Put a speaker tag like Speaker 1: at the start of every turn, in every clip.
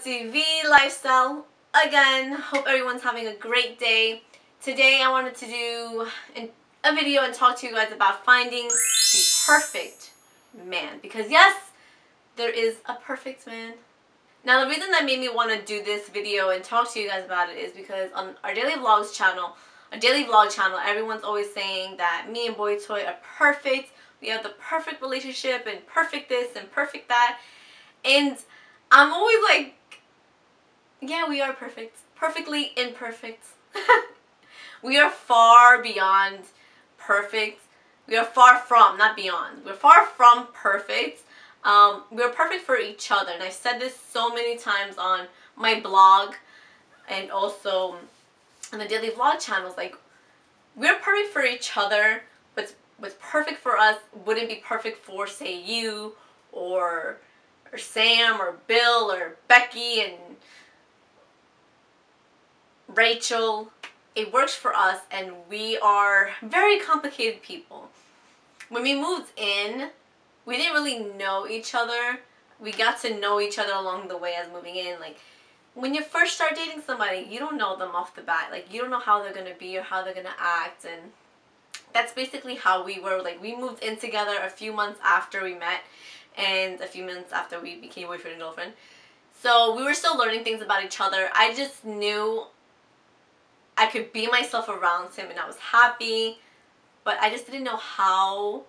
Speaker 1: Betsy V lifestyle again. Hope everyone's having a great day. Today I wanted to do a video and talk to you guys about finding the perfect man. Because yes, there is a perfect man. Now the reason that made me want to do this video and talk to you guys about it is because on our daily vlog channel, everyone's always saying that me and Boy Toy are perfect. We have the perfect relationship and perfect this and perfect that. And I'm always like, yeah, we are perfect. Perfectly imperfect. We are far beyond perfect. We are far from, not beyond. We're far from perfect. We're perfect for each other. And I've said this so many times on my blog and also on the daily vlog channels. Like, we're perfect for each other. What's perfect for us wouldn't be perfect for, say, you or Sam or Bill or Becky and Rachel. It works for us, and we are very complicated people. When we moved in, we didn't really know each other. We got to know each other along the way as moving in. Like, when you first start dating somebody, you don't know them off the bat. Like, you don't know how they're going to be or how they're going to act, and that's basically how we were. Like, we moved in together a few months after we met and a few months after we became boyfriend and girlfriend. So we were still learning things about each other. I just knew I could be myself around him and I was happy, but I just didn't know how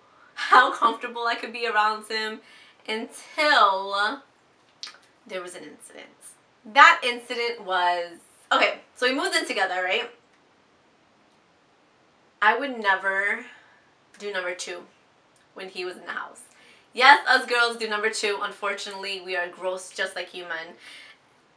Speaker 1: comfortable I could be around him until there was an incident. That incident was, okay, so we moved in together, right? I would never do number two when he was in the house. Yes, us girls do number two. Unfortunately, we are gross just like you men.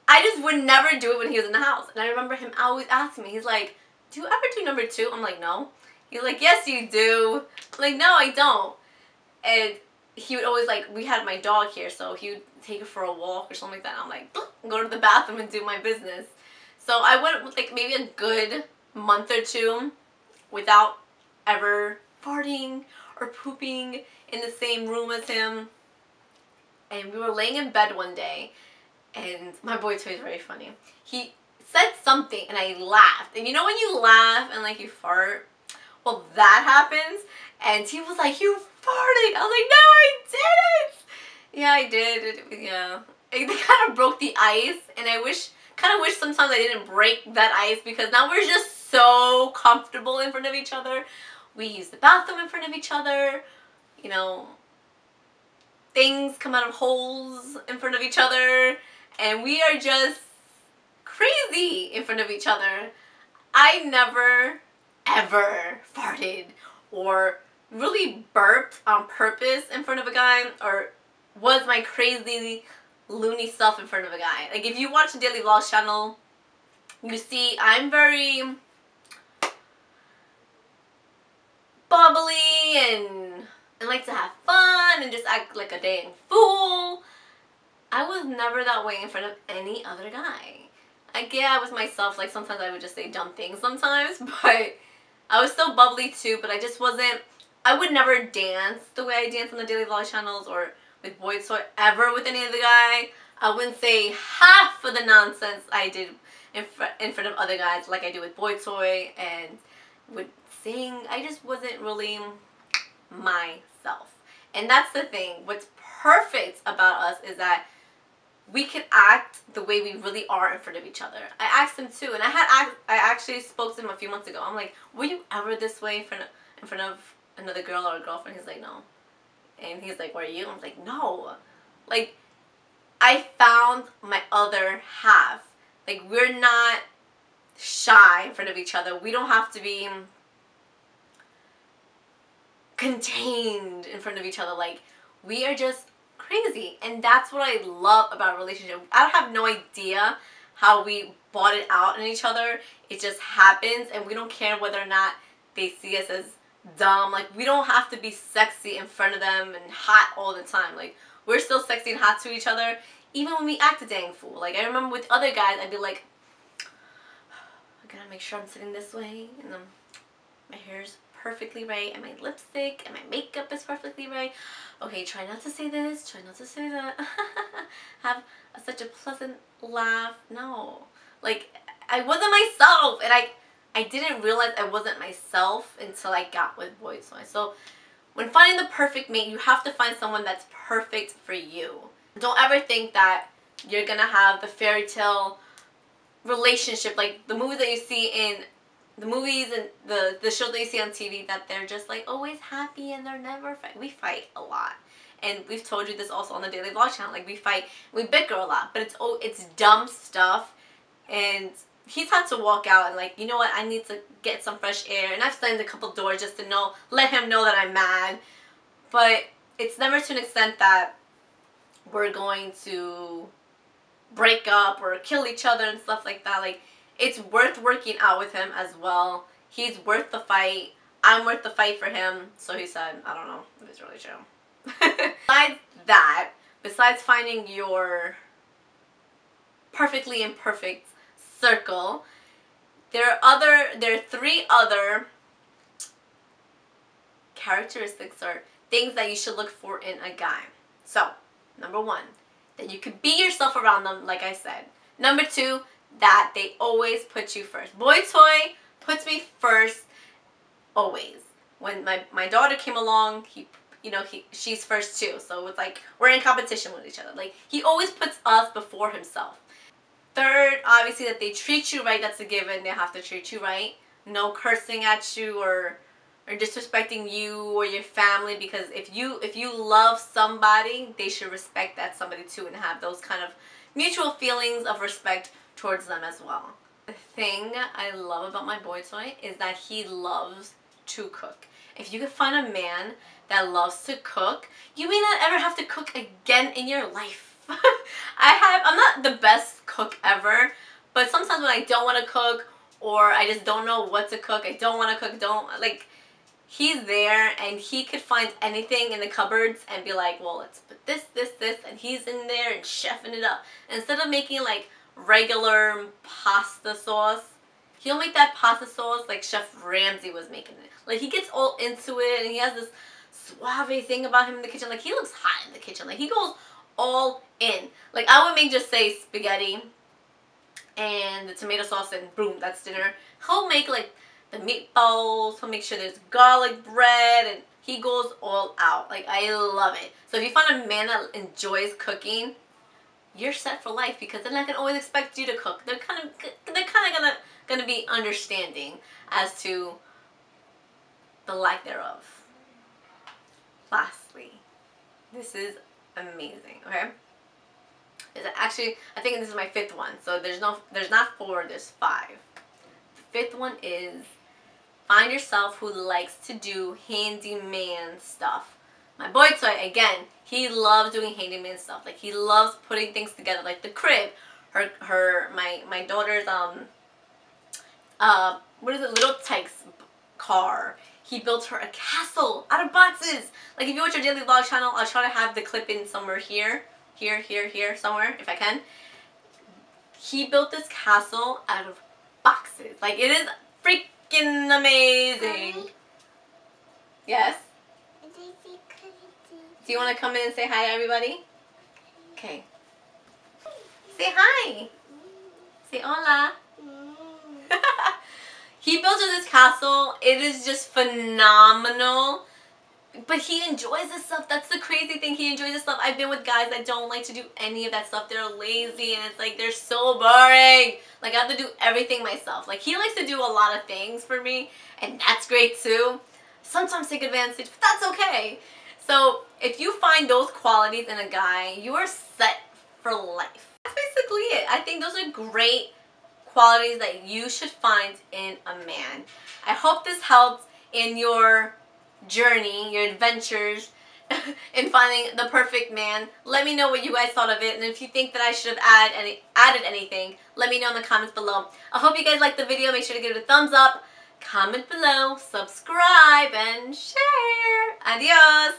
Speaker 1: I just would never do it when he was in the house. And I remember him always asking me, he's like, do you ever do number two? I'm like, no. He's like, yes, you do. I'm like, no, I don't. And he would always, like, we had my dog here, so he would take her for a walk or something like that. I'm like, go to the bathroom and do my business. So I went, like, maybe a good month or two without ever farting or pooping in the same room as him. And we were laying in bed one day, and my Boy Toy is very funny. He said something and I laughed. And you know when you laugh and like you fart? Well, that happens. And he was like, you farted. I was like, no, I didn't. Yeah, I did. Yeah. It kind of broke the ice, and I kind of wish sometimes I didn't break that ice, because now we're just so comfortable in front of each other. We use the bathroom in front of each other. You know, things come out of holes in front of each other, and we are just crazy in front of each other. I never, ever farted or really burped on purpose in front of a guy, or was my crazy loony self in front of a guy. Like, if you watch the daily vlog channel, you see I'm very bubbly and like to have fun and just act like a dang fool. I was never that way in front of any other guy. Like, yeah, I was myself. Like, sometimes I would just say dumb things sometimes, but I was still bubbly too, but I just wasn't, I would never dance the way I dance on the daily vlog channels or with Boy Toy ever with any other guy. I wouldn't say half of the nonsense I did in front of other guys like I do with Boy Toy, and would sing. I just wasn't really myself. And that's the thing. What's perfect about us is that we can act the way we really are in front of each other. I asked him too, and I actually spoke to him a few months ago. I'm like, were you ever this way in front of another girl or a girlfriend? He's like, no. And he's like, were you? I'm like, no. Like, I found my other half. Like, we're not shy in front of each other. We don't have to be contained in front of each other. Like, we are just crazy, and that's what I love about a relationship. I have no idea how we bought it out in each other. It just happens, and we don't care whether or not they see us as dumb. Like, we don't have to be sexy in front of them and hot all the time. Like, we're still sexy and hot to each other even when we act a dang fool. Like, I remember with other guys, I'd be like, I gotta make sure I'm sitting this way, and then my hair's perfectly right, and my lipstick and my makeup is perfectly right. Okay, try not to say this, try not to say that. Have such a pleasant laugh. No. Like, I wasn't myself, and I didn't realize I wasn't myself until I got with boytoy. So when finding the perfect mate, you have to find someone that's perfect for you. Don't ever think that you're gonna have the fairy tale relationship, like the movies that you see in the movies and the shows that you see on TV, that they're just like always happy and they're never fight. We fight a lot, and we've told you this also on the Daily Vlog channel. Like, we fight, we bicker a lot, but it's dumb stuff. And he's had to walk out and, like, you know what, I need to get some fresh air, and I've slammed a couple doors just to let him know that I'm mad. But it's never to an extent that we're going to break up or kill each other and stuff like that. Like, it's worth working out with him as well. He's worth the fight. I'm worth the fight for him. So he said, I don't know if it's really true. Besides that, besides finding your perfectly imperfect circle, there are 3 other characteristics or things that you should look for in a guy. So, number 1, that you could be yourself around them, like I said. Number 2, that they always put you first. boytoy puts me first always. When my daughter came along, she's first too. So it's like we're in competition with each other. Like, he always puts us before himself. 3rd, obviously, that they treat you right. That's a given. They have to treat you right. No cursing at you or disrespecting you or your family, because if you love somebody, they should respect that somebody too, and have those kind of mutual feelings of respect towards them as well. The thing I love about my boytoy is that he loves to cook. If you can find a man that loves to cook, you may not ever have to cook again in your life. I'm not the best cook ever, but sometimes when I don't want to cook, or I just don't know what to cook, I don't want to cook, he's there, and he could find anything in the cupboards and be like, well, let's put this, and he's in there and chefing it up. Instead of making like regular pasta sauce, he'll make that pasta sauce like Chef Ramsay was making it. Like, he gets all into it, and he has this suave thing about him in the kitchen. Like, he looks hot in the kitchen. Like, he goes all in. Like, I would make just say spaghetti and the tomato sauce, and boom, that's dinner. He'll make like the meatballs, he'll make sure there's garlic bread, and he goes all out. Like, I love it. So if you find a man that enjoys cooking, you're set for life, because they're not gonna always expect you to cook. They're kind of gonna be understanding as to the lack thereof. Lastly, this is amazing, okay? Actually, I think this is my 5th one. So there's not 4, there's 5. The 5th one is find yourself who likes to do handyman stuff. My boytoy, again, he loves doing handyman stuff. Like, he loves putting things together, like the crib. My daughter's what is it, Little Tyke's car. He built her a castle out of boxes. Like, if you watch our Daily Vlog channel, I'll try to have the clip in somewhere here, somewhere, if I can. He built this castle out of boxes. Like, it is freaking amazing. Mommy? Yes? Do you want to come in and say hi to everybody? Okay. Say hi. Say hola. He built her this castle. It is just phenomenal. But he enjoys this stuff. That's the crazy thing. He enjoys this stuff. I've been with guys that don't like to do any of that stuff. They're lazy, and it's like, they're so boring. Like, I have to do everything myself. Like, he likes to do a lot of things for me, and that's great too. Sometimes take advantage, but that's okay. So if you find those qualities in a guy, you are set for life. That's basically it. I think those are great qualities that you should find in a man. I hope this helped in your journey, your adventures in finding the perfect man. Let me know what you guys thought of it, and if you think that I should have added anything, let me know in the comments below. I hope you guys liked the video. Make sure to give it a thumbs up, comment below, subscribe, and share. Adios!